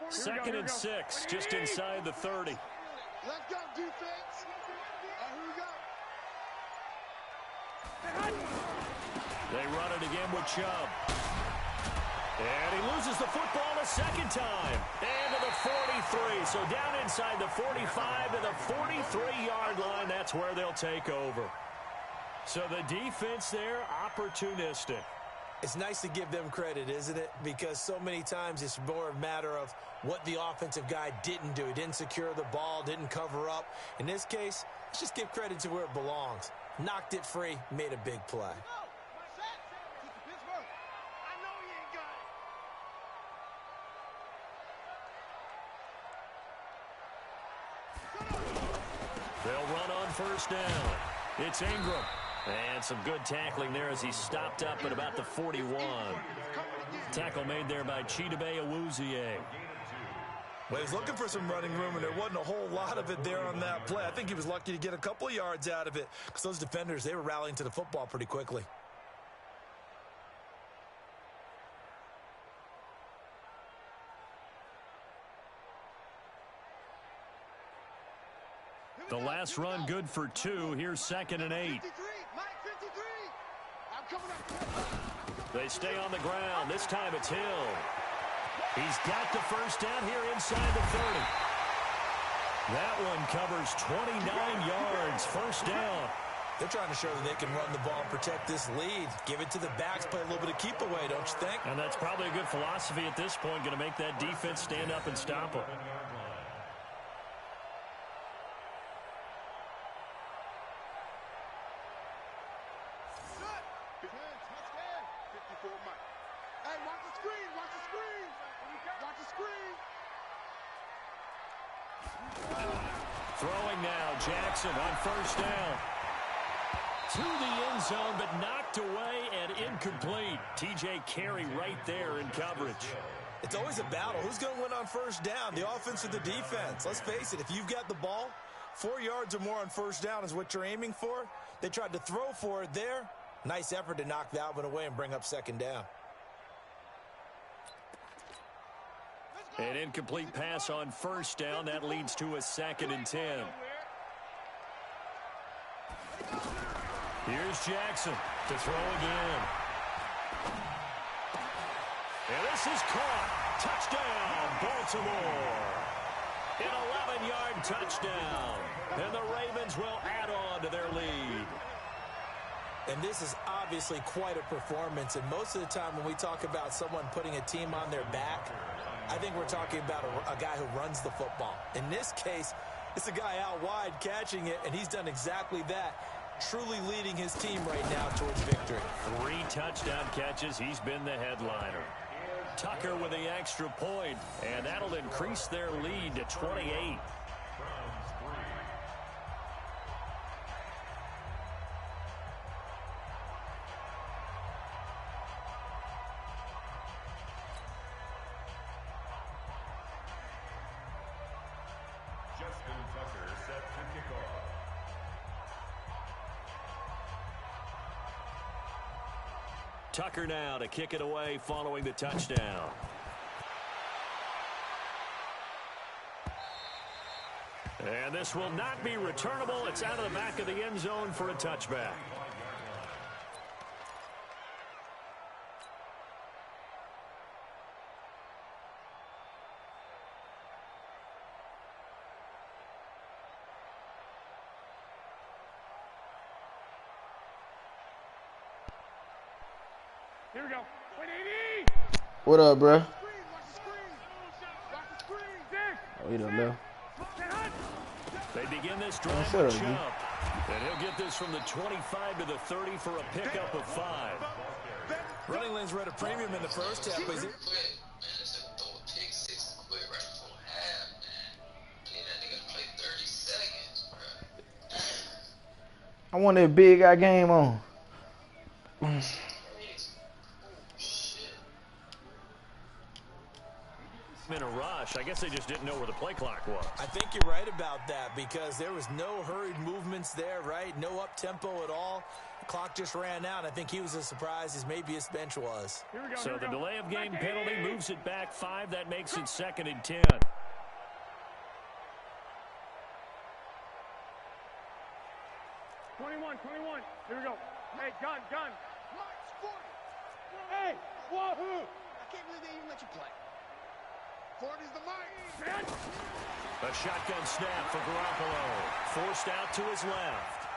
Second and 6, just inside the 30. Let's go, defense. Here we go. They run it again with Chubb. And he loses the football a second time. And to the 43. So down inside the 45 to the 43-yard line. That's where they'll take over. So the defense there, opportunistic. It's nice to give them credit, isn't it? Because so many times it's more a matter of what the offensive guy didn't do. He didn't secure the ball, didn't cover up. In this case, let's just give credit to where it belongs. Knocked it free, made a big play. They'll run on first down. It's Ingram. And some good tackling there as he stopped up at about the 41. Tackle made there by Chidobe Awuzie. Well, he was looking for some running room, and there wasn't a whole lot of it there on that play. I think he was lucky to get a couple of yards out of it because those defenders, they were rallying to the football pretty quickly. The last run good for 2. Here's 2nd and 8. They stay on the ground. This time it's Hill. He's got the first down here inside the 30. That one covers 29 yards. First down. They're trying to show that they can run the ball and protect this lead. Give it to the backs, play a little bit of keep away, don't you think? And that's probably a good philosophy at this point. Going to make that defense stand up and stop them. Throwing now, Jackson on first down. To the end zone, but knocked away and incomplete. T.J. Carey right there in coverage. It's always a battle. Who's going to win on first down, the offense or the defense? Let's face it, if you've got the ball, 4 yards or more on first down is what you're aiming for. They tried to throw for it there. Nice effort to knock that one away and bring up second down. An incomplete pass on first down. That leads to a 2nd and 10. Here's Jackson to throw again. And this is caught. Touchdown, Baltimore. An 11-yard touchdown. And the Ravens will add on to their lead. And this is obviously quite a performance. And most of the time when we talk about someone putting a team on their back, I think we're talking about a guy who runs the football. In this case, it's a guy out wide catching it, and he's done exactly that, truly leading his team right now towards victory. 3 touchdown catches. He's been the headliner. Tucker with the extra point, and that'll increase their lead to 28. Tucker now to kick it away following the touchdown. And this will not be returnable. It's out of the back of the end zone for a touchback. Here we go. What up, bro? Oh, you don't know. They begin this drive with Chubb. And he'll get this from the 25 to the 30 for a pickup of 5. Running lanes were at a premium in the first half. But I want that big guy game on. In a rush. I guess guess they just didn't know where the play clock was. I think you're right about that because there was no hurried movements there, right? No up-tempo at all. The clock just ran out. I think he was as surprised as maybe his bench was. So the delay of game penalty moves it back 5. That makes it 2nd and 10. Here we go. Hey, gun. March 40. Hey, wahoo! I can't believe they even let you play. 40's the mark. A shotgun snap for Garoppolo. Forced out to his left.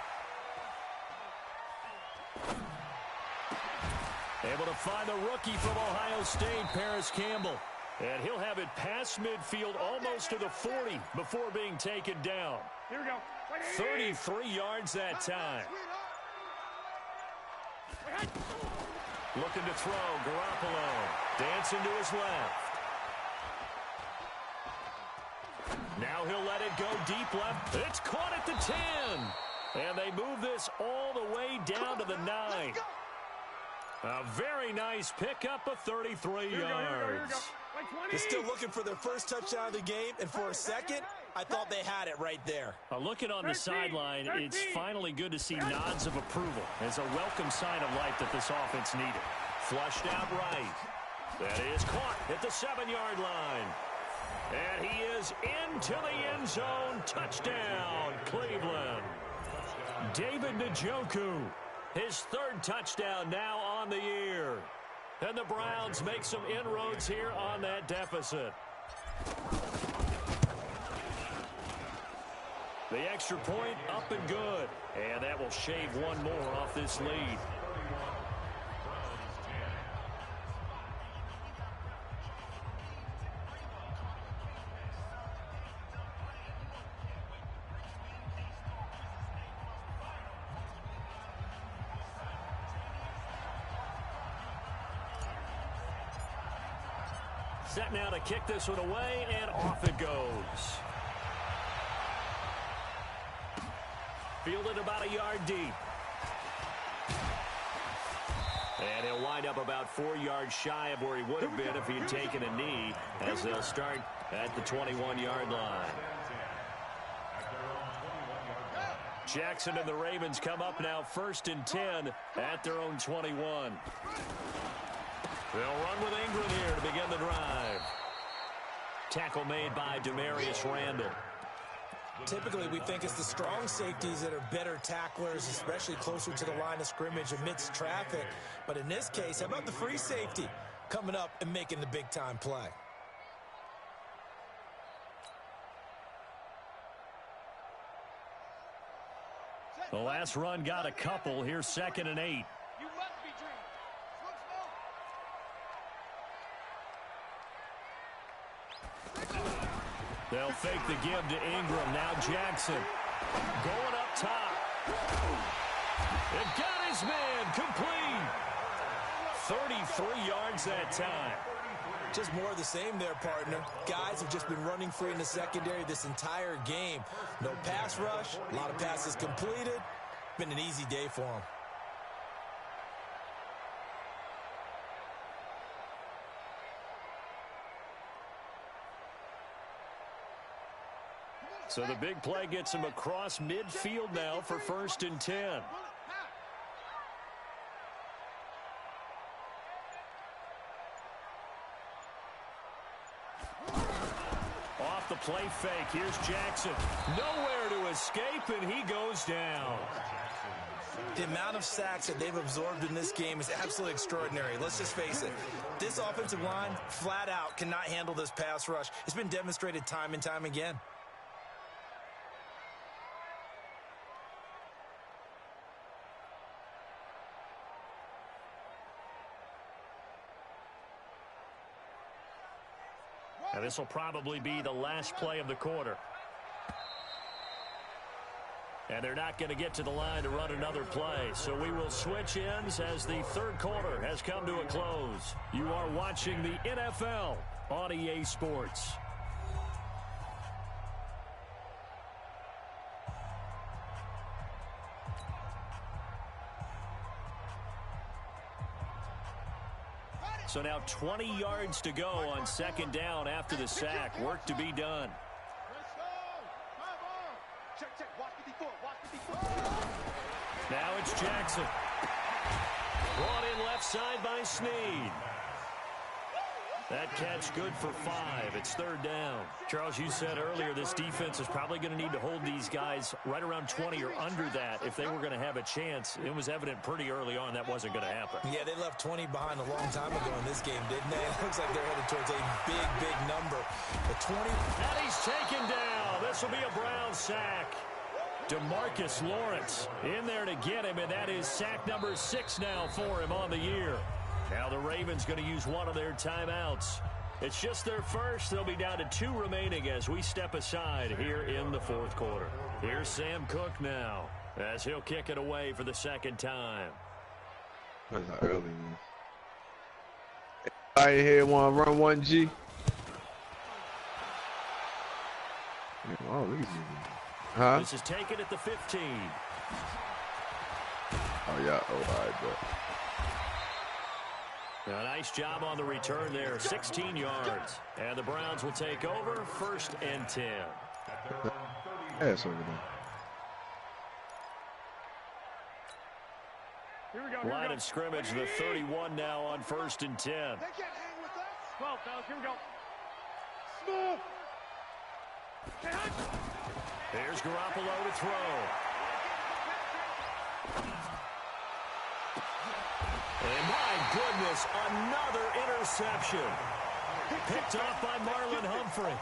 Able to find the rookie from Ohio State, Paris Campbell. And he'll have it past midfield almost to the 40 before being taken down. Here we go. 33 yards that time. Looking to throw, Garoppolo. Dancing to his left. Now he'll let it go deep left. It's caught at the 10. And they move this all the way down to the 9. A very nice pickup of 33 yards. They're still looking for their first touchdown of the game, and for a second, I thought they had it right there. Looking on the sideline, it's finally good to see nods of approval. It's a welcome sign of life that this offense needed. Flushed out right. That is caught at the 7-yard line. And he is into the end zone. Touchdown, Cleveland. David Njoku, his 3rd touchdown now on the year. And the Browns make some inroads here on that deficit. The extra point up and good. And that will shave one more off this lead. Set now to kick this one away, and off it goes. Fielded about a yard deep. And he'll wind up about 4 yards shy of where he would have been if he had taken a knee, as they'll start at the 21-yard line. Jackson and the Ravens come up now 1st and 10 at their own 21. They'll run with Ingram here to begin the drive. Tackle made by Demarius Randall. Typically, we think it's the strong safeties that are better tacklers, especially closer to the line of scrimmage amidst traffic. But in this case, how about the free safety coming up and making the big-time play? The last run got a couple. Here's 2nd and 8. They'll fake the give to Ingram. Now Jackson going up top. It got his man complete. 33 yards that time. Just more of the same there, partner. Guys have just been running free in the secondary this entire game. No pass rush, a lot of passes completed. Been an easy day for them. So the big play gets him across midfield now for 1st and 10. Off the play fake. Here's Jackson. Nowhere to escape, and he goes down. The amount of sacks that they've absorbed in this game is absolutely extraordinary. Let's just face it. This offensive line, flat out, cannot handle this pass rush. It's been demonstrated time and time again. And this will probably be the last play of the quarter. And they're not going to get to the line to run another play. So we will switch ends as the 3rd quarter has come to a close. You are watching the NFL on EA Sports. So now 20 yards to go on second down after the sack. Work to be done. Now it's Jackson. Brought in left side by Snead. That catch good for 5. It's third down. Charles, you said earlier this defense is probably going to need to hold these guys right around 20 or under that if they were going to have a chance. It was evident pretty early on that wasn't going to happen. Yeah, they left 20 behind a long time ago in this game, didn't they? It looks like they're headed towards a big, big number. The 20. And he's taken down. This will be a Brown sack. DeMarcus Lawrence in there to get him, and that is sack number 6 now for him on the year. Now the Ravens going to use one of their timeouts. It's just their first. They'll be down to 2 remaining as we step aside here in the fourth quarter. Here's Sam Cook now as he'll kick it away for the second time. That's not early, man. Everybody here want to run 1G? Oh, look at you. Huh? This is taken at the 15. Oh, yeah. Oh, all right, bro. A nice job on the return there, 16 yards. And the Browns will take over, 1st and 10. Ass over there. Here we go. Line of scrimmage, the 31 now on 1st and 10. They can't hang with us. 12, fellas. Here we go. Smooth. Here's Garoppolo to throw. And my goodness, another interception. Picked off by Marlon Humphrey.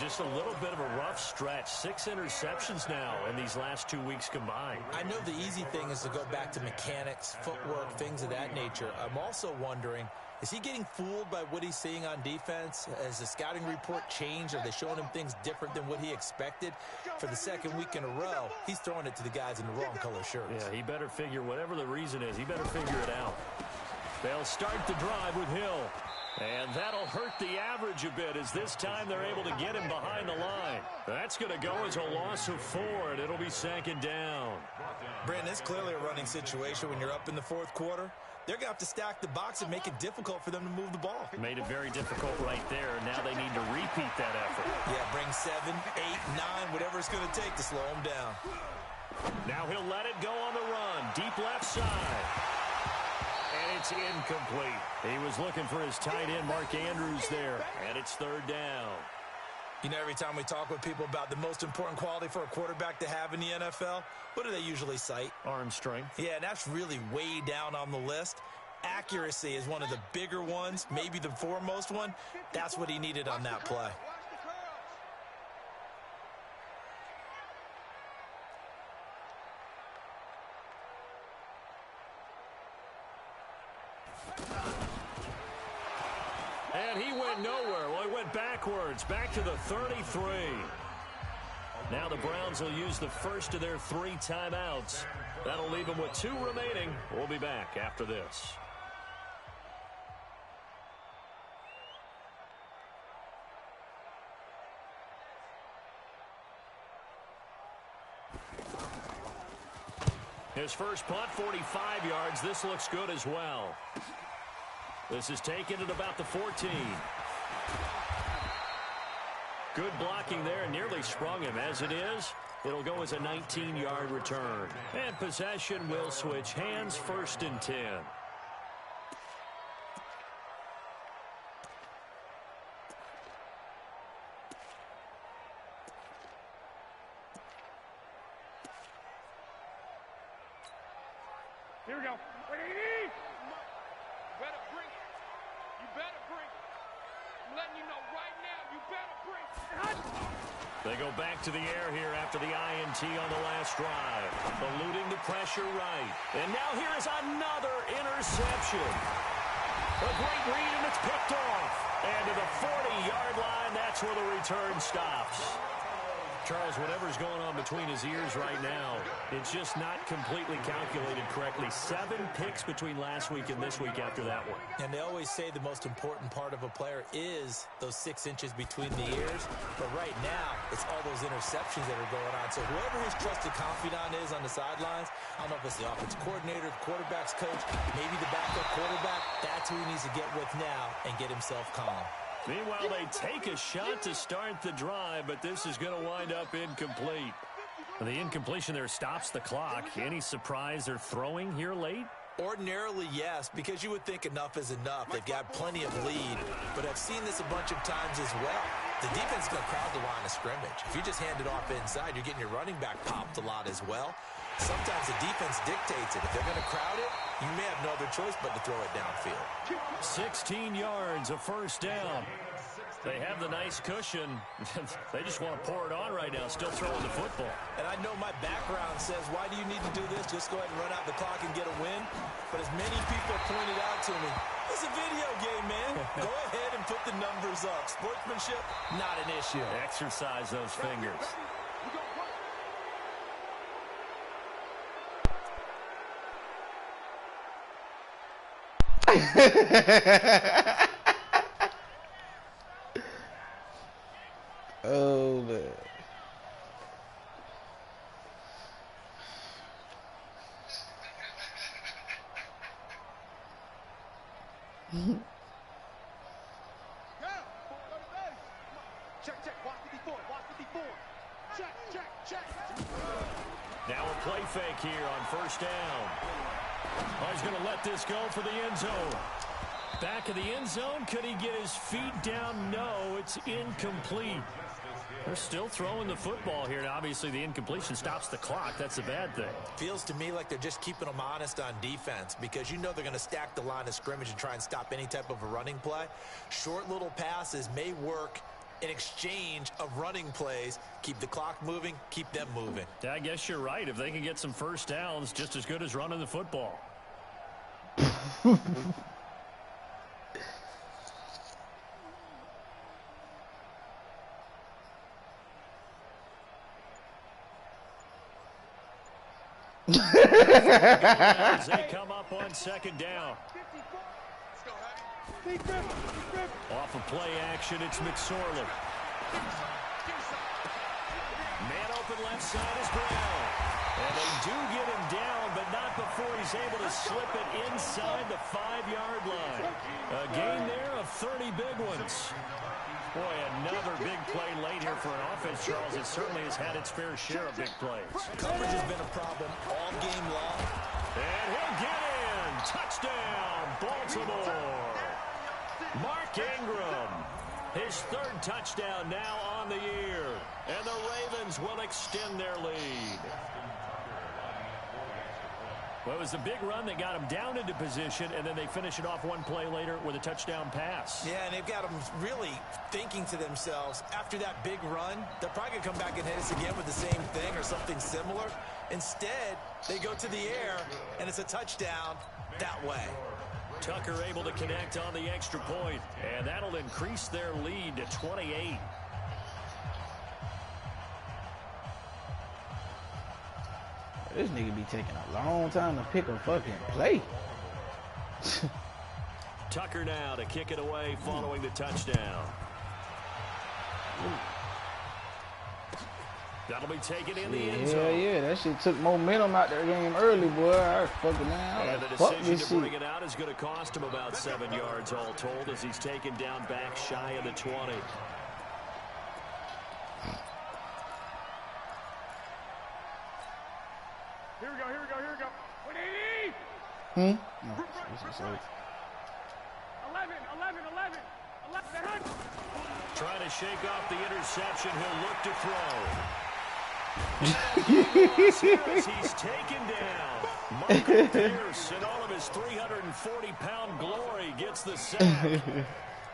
Just a little bit of a rough stretch. 6 interceptions now in these last 2 weeks combined. I know the easy thing is to go back to mechanics, footwork, things of that nature. I'm also wondering, is he getting fooled by what he's seeing on defense? Has the scouting report changed? Are they showing him things different than what he expected? For the second week in a row, he's throwing it to the guys in the wrong color shirts. Yeah, he better figure, whatever the reason is, he better figure it out. They'll start the drive with Hill. And that'll hurt the average a bit as this time they're able to get him behind the line. That's going to go as a loss of 4, and it'll be second down. Brandon, it's clearly a running situation when you're up in the fourth quarter. They're going to have to stack the box and make it difficult for them to move the ball. Made it very difficult right there. Now they need to repeat that effort. Yeah, bring 7, 8, 9, whatever it's going to take to slow them down. Now he'll let it go on the run. Deep left side. And it's incomplete. He was looking for his tight end, Mark Andrews, there. And it's third down. You know, every time we talk with people about the most important quality for a quarterback to have in the NFL, what do they usually cite? Arm strength. Yeah, and that's really way down on the list. Accuracy is one of the bigger ones, maybe the foremost one. That's what he needed on that play. And he went nowhere. Well, he went backwards, back to the 33. Now the Browns will use the first of their 3 timeouts. That'll leave them with 2 remaining. We'll be back after this. His first punt, 45 yards. This looks good as well. This is taken at about the 14. Good blocking there, nearly sprung him. As it is, it'll go as a 19-yard return. And possession will switch hands, 1st and 10. Here we go. You better bring it. You better bring it. I'm letting you know right now, you better bring it. They go back to the air here after the INT on the last drive. Eluding the pressure right. And now here is another interception. A great read, and it's picked off. And to the 40-yard line, that's where the return stops. Charles, whatever's going on between his ears right now, it's just not completely calculated correctly. 7 picks between last week and this week after that one. And they always say the most important part of a player is those 6 inches between the ears. But right now, it's all those interceptions that are going on. So whoever his trusted confidant is on the sidelines, I don't know if it's the offensive coordinator, the quarterback's coach, maybe the backup quarterback, that's who he needs to get with now and get himself calm. Meanwhile, they take a shot to start the drive, but this is going to wind up incomplete. The incompletion there stops the clock. Any surprise they're throwing here late? Ordinarily, yes, because you would think enough is enough. They've got plenty of lead, but I've seen this a bunch of times as well. The defense is going to crowd the line of scrimmage. If you just hand it off inside, you're getting your running back popped a lot as well. Sometimes the defense dictates it. If they're going to crowd it, you may have no other choice but to throw it downfield. 16 yards, a first down. They have the nice cushion. They just want to pour it on right now, still throwing the football. And I know my background says, why do you need to do this? Just go ahead and run out the clock and get a win. But as many people pointed out to me, it's a video game, man. Go ahead and put the numbers up. Sportsmanship, not an issue. Exercise those fingers. Oh, man. Check, check, watch 54, watch 54. Check, check, check. Now a play fake here on first down. Oh, he's going to let this go for the end zone. Back of the end zone. Could he get his feet down? No, it's incomplete. They're still throwing the football here. And obviously, the incompletion stops the clock. That's a bad thing. Feels to me like they're just keeping them honest on defense because you know they're going to stack the line of scrimmage and try and stop any type of a running play. Short little passes may work in exchange of running plays. Keep the clock moving, keep them moving. Yeah, I guess you're right. If they can get some first downs, just as good as running the football. As they come up on second down. Off of play action, it's McSorley. Man open left side is Brown. And they do get him down, but not before he's able to slip it inside the 5-yard line. A gain there of 30 big ones. Boy, another big play late here for an offense, Charles. It certainly has had its fair share of big plays. Coverage has been a problem all game long. And he'll get in. Touchdown, Baltimore. Mark Ingram, his 3rd touchdown now on the year. And the Ravens will extend their lead. Well, it was a big run that got them down into position, and then they finish it off one play later with a touchdown pass. Yeah, and they've got them really thinking to themselves, after that big run, they're probably going to come back and hit us again with the same thing or something similar. Instead, they go to the air, and it's a touchdown that way. Tucker able to connect on the extra point, and that'll increase their lead to 28. This nigga be taking a long time to pick a fucking play. Tucker now to kick it away following the touchdown. That'll be taken in the end zone. Yeah, that shit took momentum out their game early, boy. I fucking man. And the decision to bring it out is going to cost him about 7 yards all told as he's taken down back shy of the 20. Here we go, here we go, here we go. 180! No, 11. Trying to shake off the interception. He'll look to throw. He's taken down. Michael Pierce in all of his 340-pound glory gets the sack.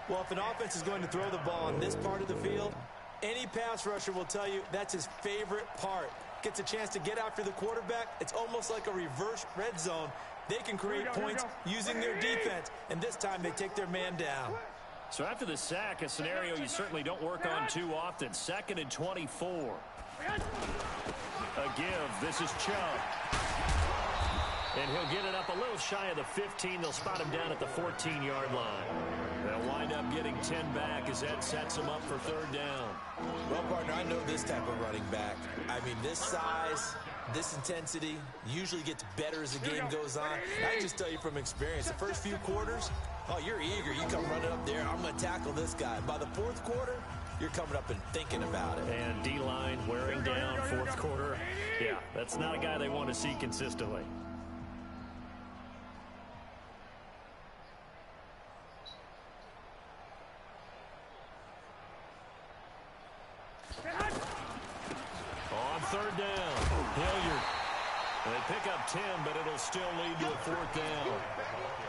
Well, if an offense is going to throw the ball on this part of the field, any pass rusher will tell you that's his favorite part. Gets a chance to get after the quarterback. It's almost like a reverse red zone. They can create points using their defense, and this time they take their man down. So after the sack, a scenario you certainly don't work on too often. 2nd and 24. A give. This is Chubb. And he'll get it up a little shy of the 15. They'll spot him down at the 14-yard line. They'll wind up getting 10 back as that sets them up for 3rd down. Well, partner, I know this type of running back. I mean, this size, this intensity usually gets better as the game goes on. I can just tell you from experience, the first few quarters, oh, you're eager. You come running up there, I'm going to tackle this guy. By the 4th quarter, you're coming up and thinking about it. And D-line wearing down 4th quarter. Yeah, that's not a guy they want to see consistently. On 3rd down, Hilliard. They pick up 10, but it'll still lead to a 4th down.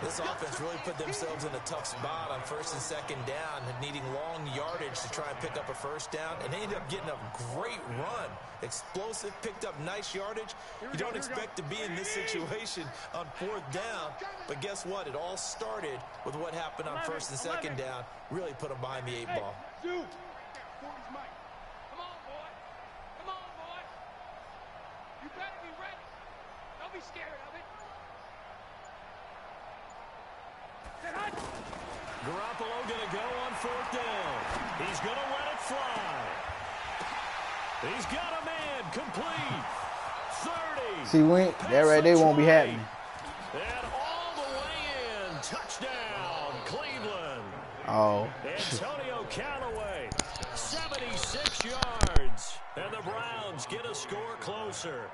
This offense really put themselves in a tough spot on 1st and 2nd down, needing long yardage to try and pick up a 1st down, and they ended up getting a great run. Explosive, picked up nice yardage. You don't expect to be in this situation on 4th down, but guess what? It all started with what happened on 1st and 2nd down. Really put them behind the 8 ball. Scared of it. Garoppolo going to go on 4th down. He's going to let it fly. He's got a man complete. 30. See, that right there won't be happening. And all the way in. Touchdown, Cleveland. Oh. Antonio Callaway, 76 yards. And the Browns get a score closer.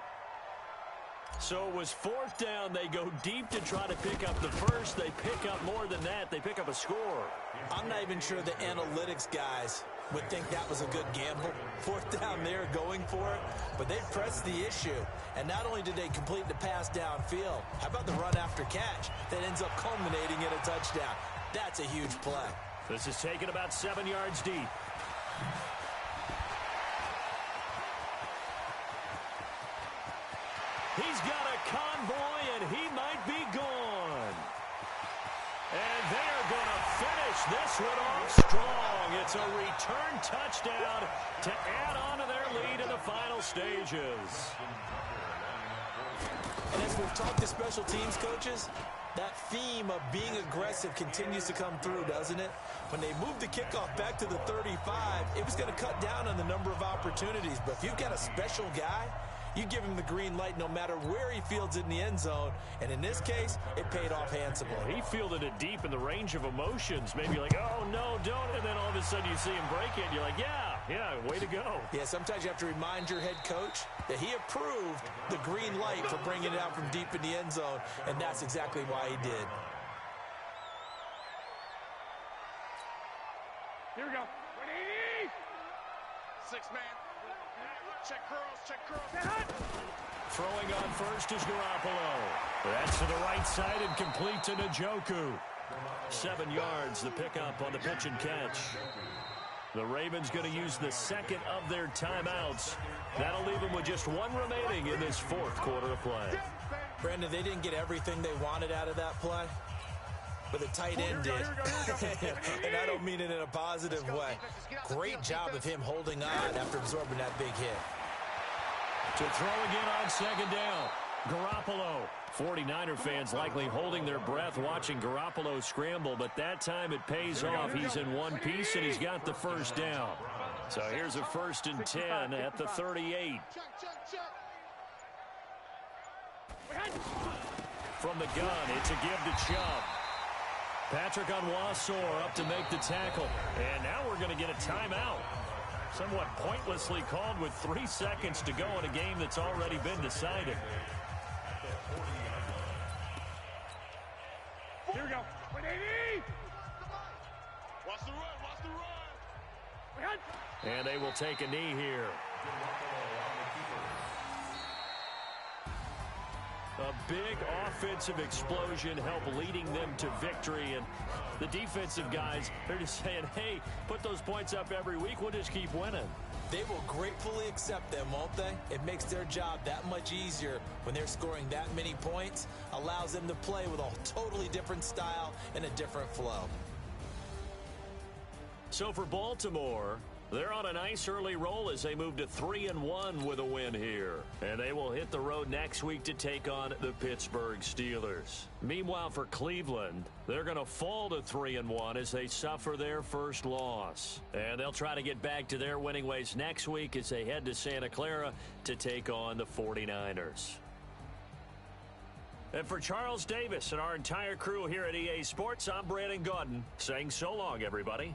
So it was 4th down. They go deep to try to pick up the first. They pick up more than that. They pick up a score. I'm not even sure the analytics guys would think that was a good gamble. 4th down there going for it. But they pressed the issue. And not only did they complete the pass downfield, how about the run after catch that ends up culminating in a touchdown? That's a huge play. This is taken about 7 yards deep. He's got a convoy, and he might be gone. And they're going to finish this one off strong. It's a return touchdown to add on to their lead in the final stages. And as we've talked to special teams coaches, that theme of being aggressive continues to come through, doesn't it? When they moved the kickoff back to the 35, it was going to cut down on the number of opportunities. But if you've got a special guy, you give him the green light no matter where he fields it in the end zone. And in this case, it paid off handsomely. He fielded it deep in the range of emotions. Maybe like, oh, no, don't. And then all of a sudden you see him break it. And you're like, yeah, way to go. Yeah, sometimes you have to remind your head coach that he approved the green light for bringing it out from deep in the end zone. And that's exactly why he did. Here we go. 180. 6-man. Check curls. Throwing on first is Garoppolo. That's to the right side and complete to Njoku. 7 yards, the pickup on the pitch and catch. The Ravens going to use the second of their timeouts. That'll leave them with just one remaining in this 4th quarter of play. Brandon, they didn't get everything they wanted out of that play, but the tight end did. And I don't mean it in a positive way. Great job of him holding on after absorbing that big hit. To throw again on 2nd down, Garoppolo. 49er fans likely holding their breath watching Garoppolo scramble, but that time it pays off. He's in one piece, and he's got the 1st down. So here's a 1st and 10 at the 38. From the gun, it's a give to Chubb. Patrick Onwuasor up to make the tackle. And now we're going to get a timeout. Somewhat pointlessly called with 3 seconds to go in a game that's already been decided. Here we go. 180. Watch the run. And they will take a knee here. A big offensive explosion helped leading them to victory. And the defensive guys, they're just saying, hey, put those points up every week. We'll just keep winning. They will gratefully accept them, won't they? It makes their job that much easier when they're scoring that many points. Allows them to play with a totally different style and a different flow. So for Baltimore, they're on a nice early roll as they move to 3-1 with a win here. And they will hit the road next week to take on the Pittsburgh Steelers. Meanwhile, for Cleveland, they're going to fall to 3-1 as they suffer their first loss. And they'll try to get back to their winning ways next week as they head to Santa Clara to take on the 49ers. And for Charles Davis and our entire crew here at EA Sports, I'm Brandon Gaudin saying so long, everybody.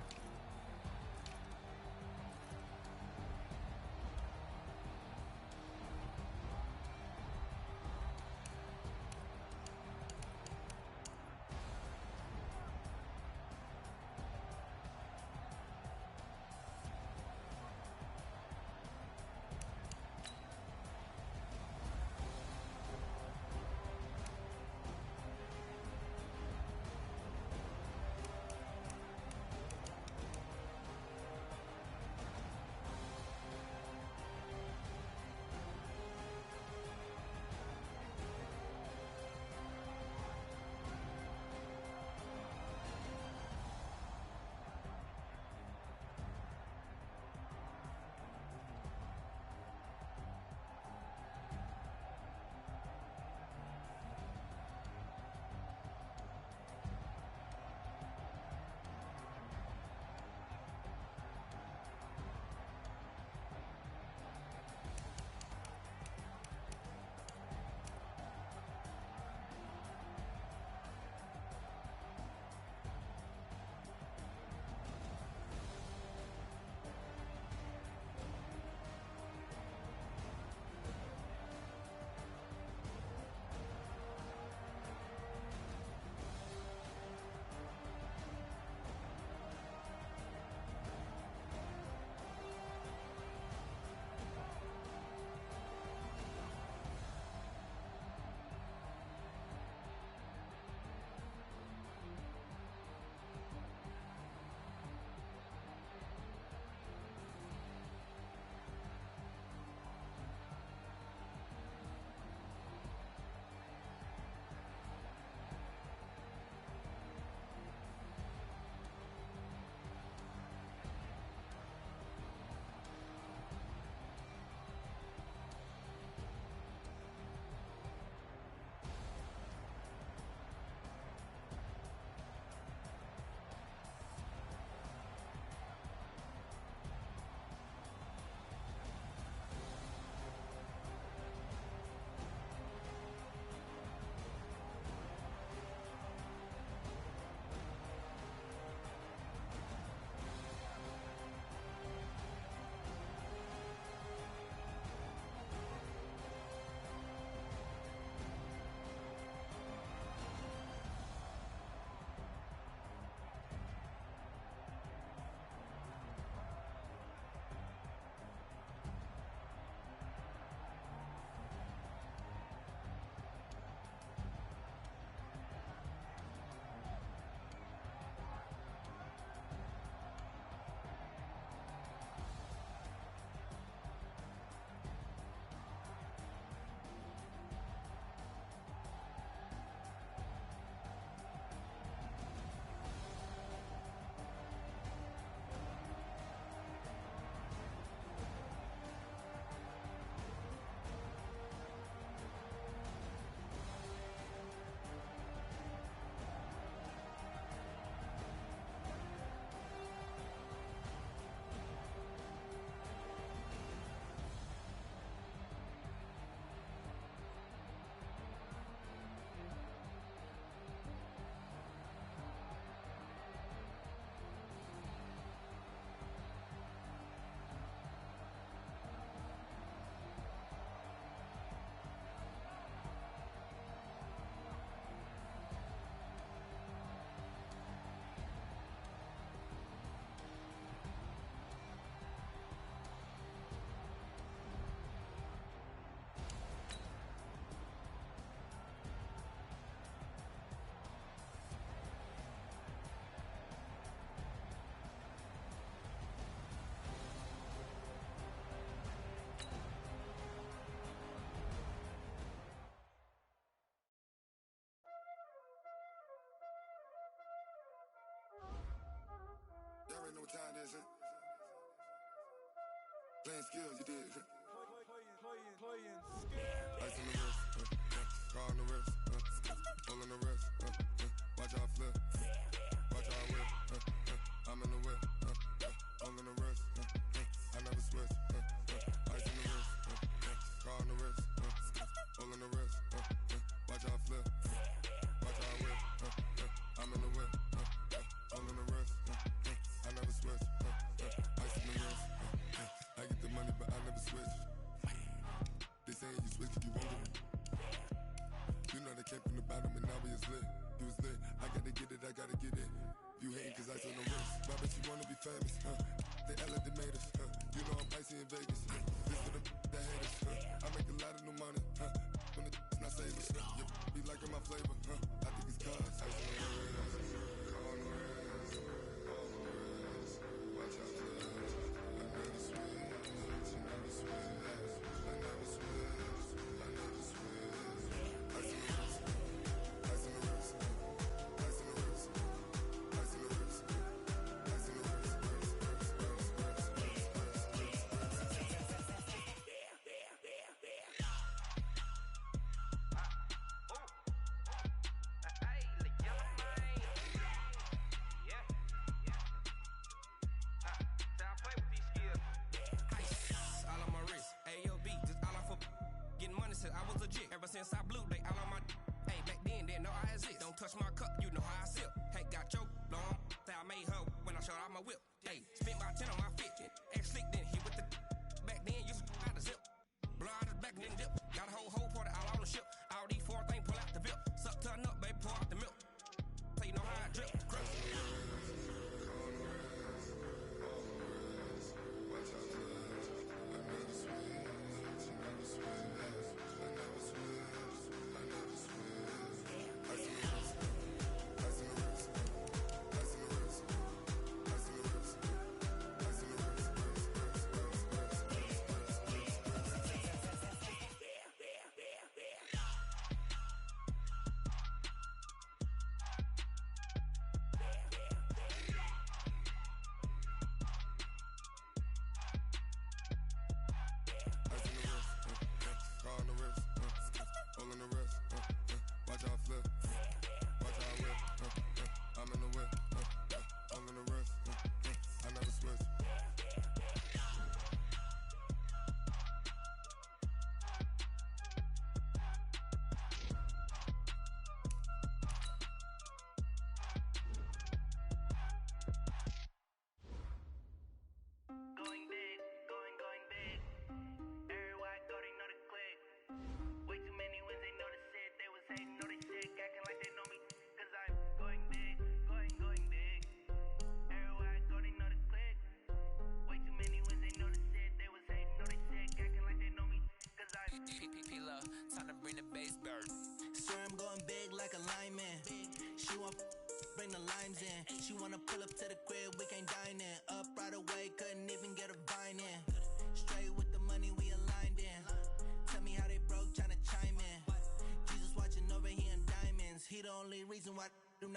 son. Playing skills, you did. Playing Ice on the wrist, car on the wrist, pull on the wrist, watch how I flip, watch how I whip, I'm in the whip, pull on the wrist, I never switch, ice on the wrist, car on the wrist, pull on the wrist, watch how I flip, watch how I whip, I'm in the whip, pull on the wrist, I never switch, ice on the wrist, I get the money but I never switch. They saying you switch, you won't get it. You know they came from the bottom and now we is lit. You was lit, I gotta get it, I gotta get it. You hating cause ice on the wrist. Why bet you wanna be famous, They LA they made us, You know I'm icy in Vegas, This for the that hate us, I make a lot of new money, When the not savers, You be liking my flavor, I think it's cause ice on the wrist, on the wrist, on the wrist. Watch out for that. I never switch, you never switch. I never switch, I never switch. Ice in the wrist, ice in the wrist, ice in the wrist, ice in the wrist, ice in the wrist, I was legit. Ever since I blew, they all on my hey, back then, didn't know I exist. Don't touch my cup, you know how I sip. Hey, got your long. Say I made her when I showed out my whip. Hey, spent my 10 on my 50. Ex slick, then hit with the back then, used to out the zip. Blow out his back, then dip. Got a whole party all on the ship. All these 4 things, pull out the VIP. Suck, turn up, baby, pour out the milk. So you know how I drip. Crush.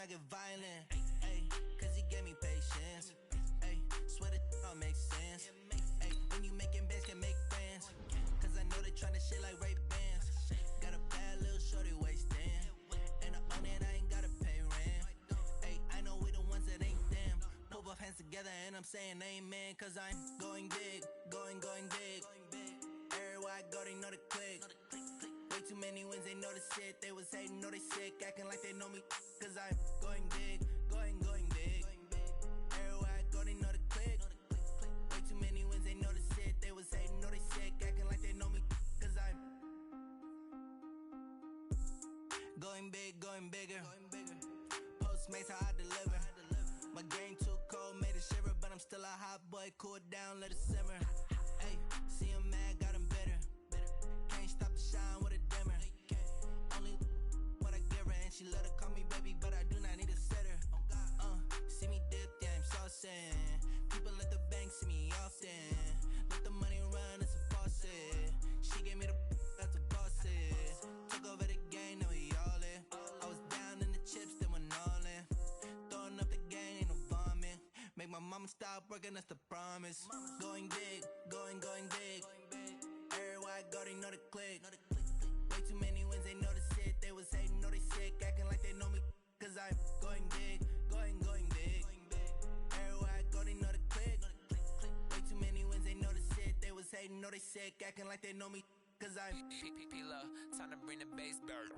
Get violent, ayy, cause he gave me patience, ayy, swear that don't make sense, ayy, when you making bands can make friends, cause I know they tryna shit like Ray-Bans, got a bad little shorty wasting, and I own it, I ain't gotta pay rent, ayy, I know we the ones that ain't them, put both hands together and I'm saying amen, cause I'm going big, going big, everywhere I go they know the click, way too many wins, they know the shit, they was hating, know they sick, acting like they know me, cause I'm going big, going big. Everywhere I go, they know the click. Way too many wins, they know the shit. They was hating, know they sick, acting like they know me, cause I'm going big, going bigger. Postmates, how I deliver. My game too cold, made it shiver, but I'm still a hot boy. Cool it down, let it simmer. Hey, see him mad, got him bitter. Can't stop the shine with a dimmer. Only what I give her, and she let her call me baby, but I do not need a sitter. See me dip, yeah, I'm saucing. People at the bank see me often. Let the money run, it's a faucet. She gave me the that's a faucet. Took over the game, now we all in. I was down in the chips, then went all in. Throwing up the game, ain't no vomit. Make my mama stopped working, that's the promise. Going big, going big. Everywhere I go, they know the click. Way too many wins, they know the shit. They was hating, know they sick, acting like they know me. Cause I'm going big, going big. Everywhere I go, they know the click. Way too many wins, they know the shit. They was hating, know they sick, acting like they know me. Cause I'm P-Love, time to bring the bass dirt.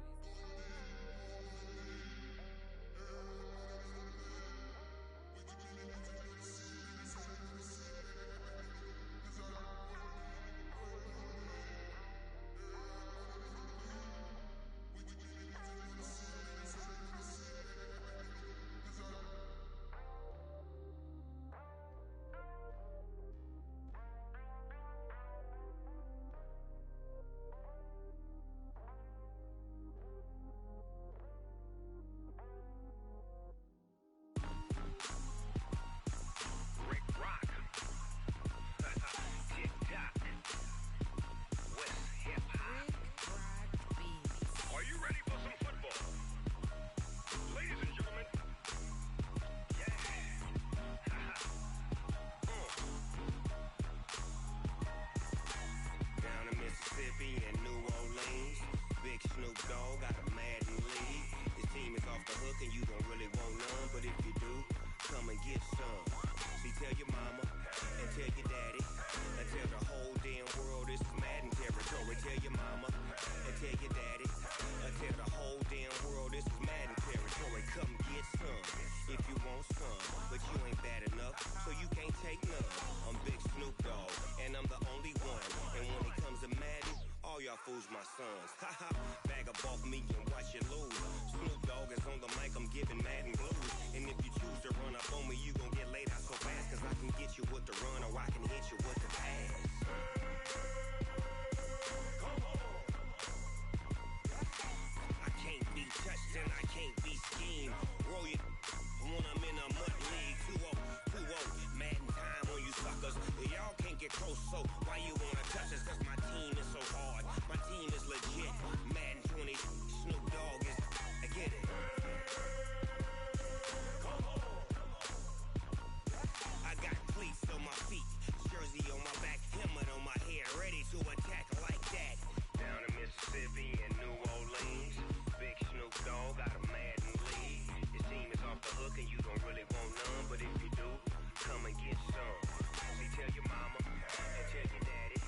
Fools my sons. Haha, bag up off me and watch you lose. Snoop Dogg is on the mic, I'm giving Madden blues. And if you choose to run up on me, you gon' get laid out so fast. Cause I can get you with the run or I can hit you with the pass. I can't be touched and I can't be schemed. Roll you when I'm in a mud league. 2-0, Madden time on you suckers. Y'all can't get close, so why you wanna touch us? Cause my team is so hard. My team is legit. Madden 20, Snoop Dogg is. I get it. I got cleats on my feet, jersey on my back, helmet on my head, ready to attack like that. Down in Mississippi and New Orleans, big Snoop Dogg got a Madden league. Your team is off the hook and you don't really want none, but if you do, come and get some. See, tell your mama and tell your daddy.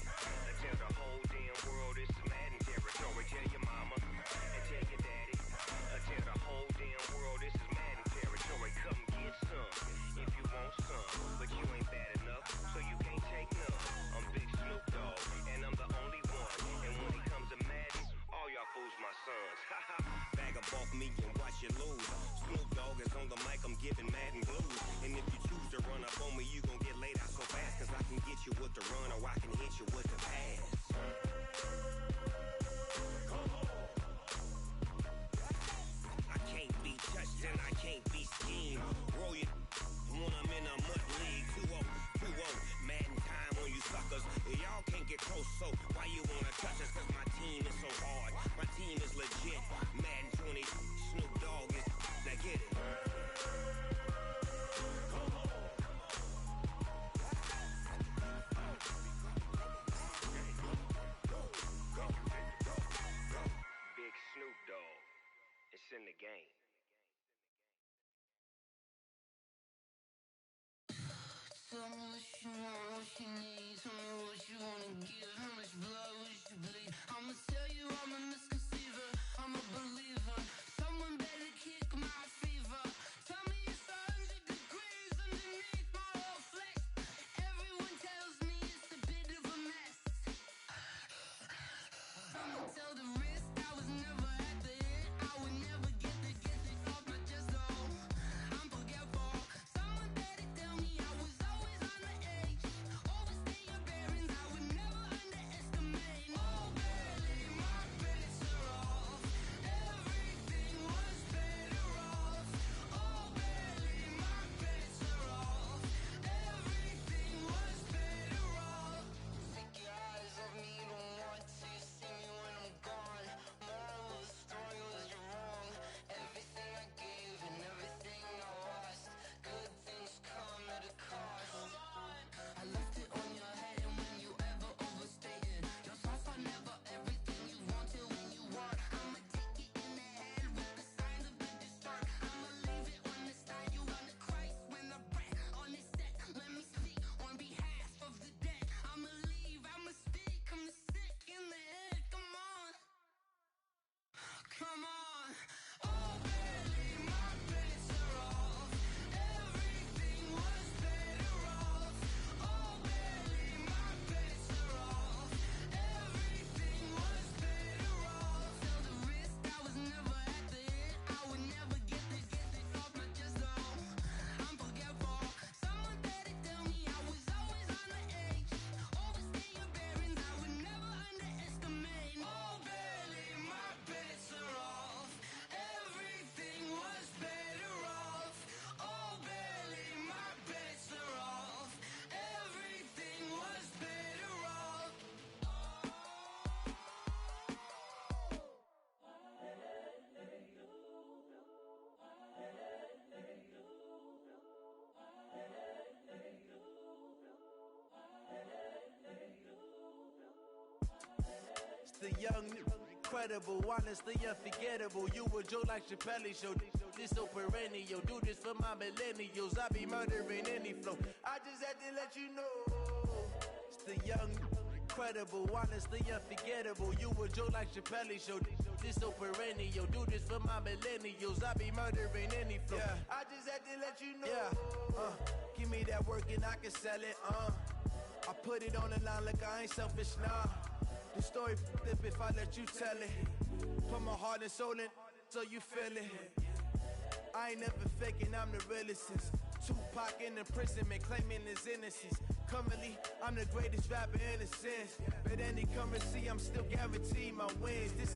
Tell the whole damn world this is Madden territory. Tell your mama and tell your daddy. Tell the whole damn world this is Madden territory. Come get some if you want some, but you ain't bad enough, so you can't take none. I'm Big Snoop Dogg, and I'm the only one. And when it comes to Madden, all y'all fools my sons. Haha, bag up off me and watch you lose. Snoop Dogg is on the mic, I'm giving Madden blues. And if you choose to run up on me, you gon' get laid out so fast. Cause I can get you with the run or I can hit you with the pass. I can't be touched and I can't be schemed. Roll you when I'm in a mud league. 2-0, Madden time on you suckers. Y'all can't get close, so why you wanna touch us? Cause my team is so hard. My team is legit. Madden 20, Snoop Dogg is. Now get it. Big Snoop Dogg. It's in the game. Tell me what you want, what you need. Tell me what you wanna give. How much blood would you bleed? I'ma tell you I'm a misconceiver. I'm a believer. Someone better kick my fever. Tell me it's 100 degrees underneath my whole flesh. Everyone tells me it's a bit of a mess. I'ma tell the risk I was never at the end. I would never get it off my chest though. I'm forgetful. Someone better tell me I was always on the edge. Overstay your bearings, I would never underestimate. Oh, barely my young, incredible, honestly unforgettable. You a joke like Chappelle Show. This so perennial. Do this for my millennials. I be murdering any flow. I just had to let you know. It's the young, incredible, honestly unforgettable. You a joke like Chappelle Show. This so perennial. Do this for my millennials. I be murdering any flow. Yeah. I just had to let you know. Yeah. Give me that work and I can sell it. I put it on the line like I ain't selfish, nah. The story flip if I let you tell it. Put my heart and soul in so you feel it. I ain't never faking, I'm the realest since Tupac in imprisonment, claiming his innocence. Currently, I'm the greatest rapper in a sense. But any currency, I'm still guaranteed my wins. This